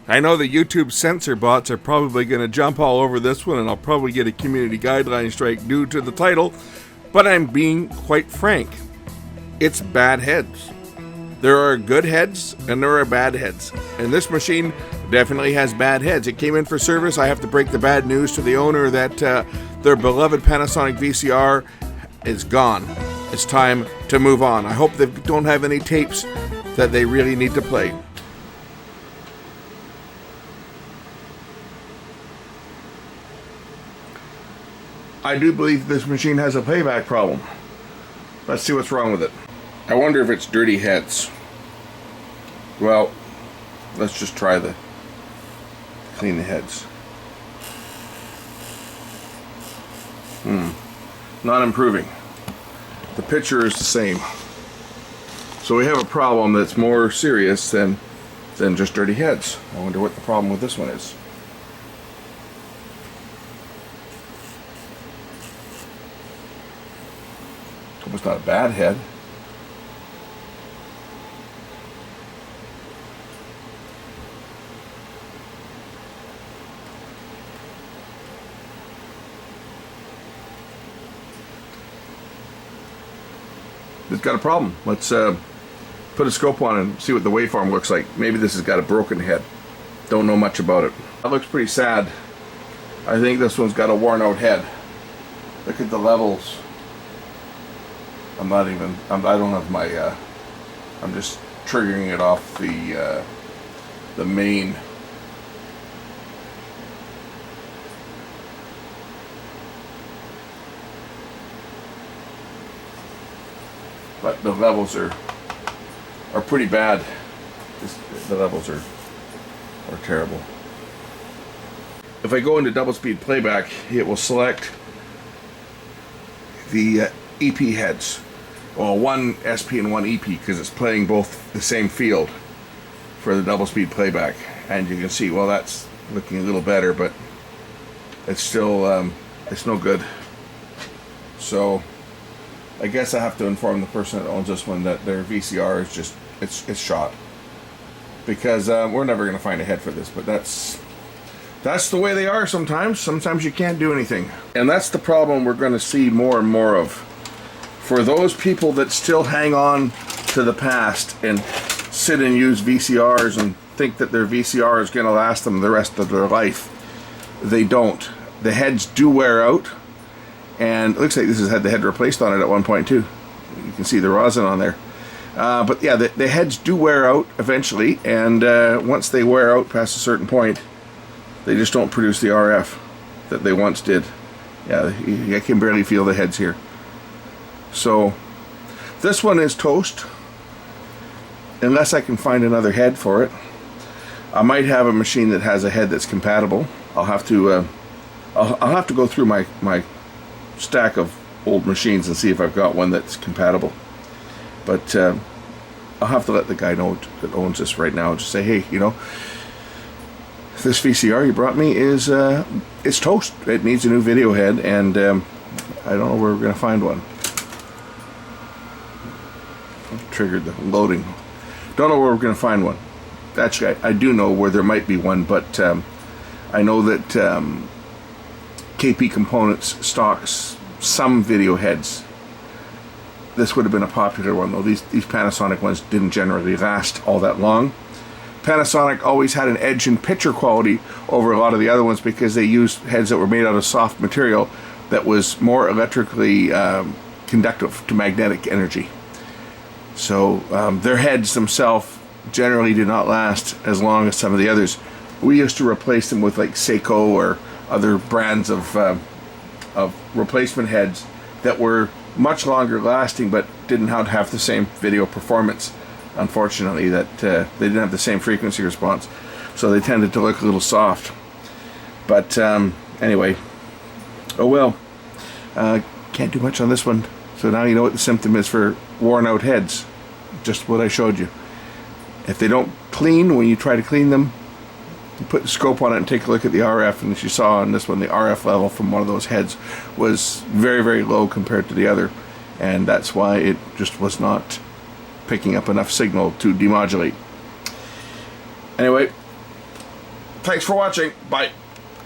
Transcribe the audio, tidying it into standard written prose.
I know the YouTube censor bots are probably going to jump all over this one, and I'll probably get a community guideline strike due to the title, but I'm being quite frank. It's bad heads. There are good heads and there are bad heads, and this machine definitely has bad heads. It came in for service. I have to break the bad news to the owner that their beloved Panasonic VCR is gone. It's time to move on. I hope they don't have any tapes that they really need to play. I do believe this machine has a playback problem. Let's see what's wrong with it. I wonder if it's dirty heads. Well, let's just try the clean the heads. Not improving. The picture is the same. So we have a problem that's more serious than just dirty heads. I wonder what the problem with this one is. It's not a bad head. It's got a problem. Let's put a scope on and see what the waveform looks like. Maybe this has got a broken head. Don't know much about it. That looks pretty sad. I think this one's got a worn out head. Look at the levels. I don't have my, I'm just triggering it off the main. But the levels are pretty bad. The levels are terrible. If I go into double speed playback, it will select the EP heads. Well, one SP and one EP, because it's playing both the same field for the double speed playback. And you can see, well, that's looking a little better, but it's still it's no good. So I guess I have to inform the person that owns this one that their VCR is just it's shot, because we're never going to find a head for this. But that's the way they are sometimes. Sometimes you can't do anything, and that's the problem we're going to see more and more of. For those people that still hang on to the past and sit and use VCRs and think that their VCR is going to last them the rest of their life, they don't. The heads do wear out, and it looks like this has had the head replaced on it at one point too. You can see the rosin on there. But yeah, the heads do wear out eventually, and once they wear out past a certain point, they just don't produce the RF that they once did. Yeah, I can barely feel the heads here. So this one is toast, unless I can find another head for it. I might have a machine that has a head that's compatible. I'll have to I'll have to go through my stack of old machines and see if I've got one that's compatible. But I'll have to let the guy know that owns this right now, just say, hey, you know, this VCR you brought me is it's toast. It needs a new video head, and I don't know where we're gonna find one. Triggered the loading. Don't know where we're going to find one. Actually, I do know where there might be one, but I know that KP Components stocks some video heads. This would have been a popular one, though. These Panasonic ones didn't generally last all that long. Panasonic always had an edge in picture quality over a lot of the other ones because they used heads that were made out of soft material that was more electrically conductive to magnetic energy. So their heads themselves generally did not last as long as some of the others. We used to replace them with like Seiko or other brands of replacement heads that were much longer lasting, but didn't have the same video performance. Unfortunately, that they didn't have the same frequency response, so they tended to look a little soft. But anyway, oh well. Can't do much on this one. So now you know what the symptom is for worn out heads. Just what I showed you. If they don't clean when you try to clean them, you put the scope on it and take a look at the RF, and as you saw on this one, the RF level from one of those heads was very, very low compared to the other, and that's why it just was not picking up enough signal to demodulate. Anyway, Thanks for watching. Bye.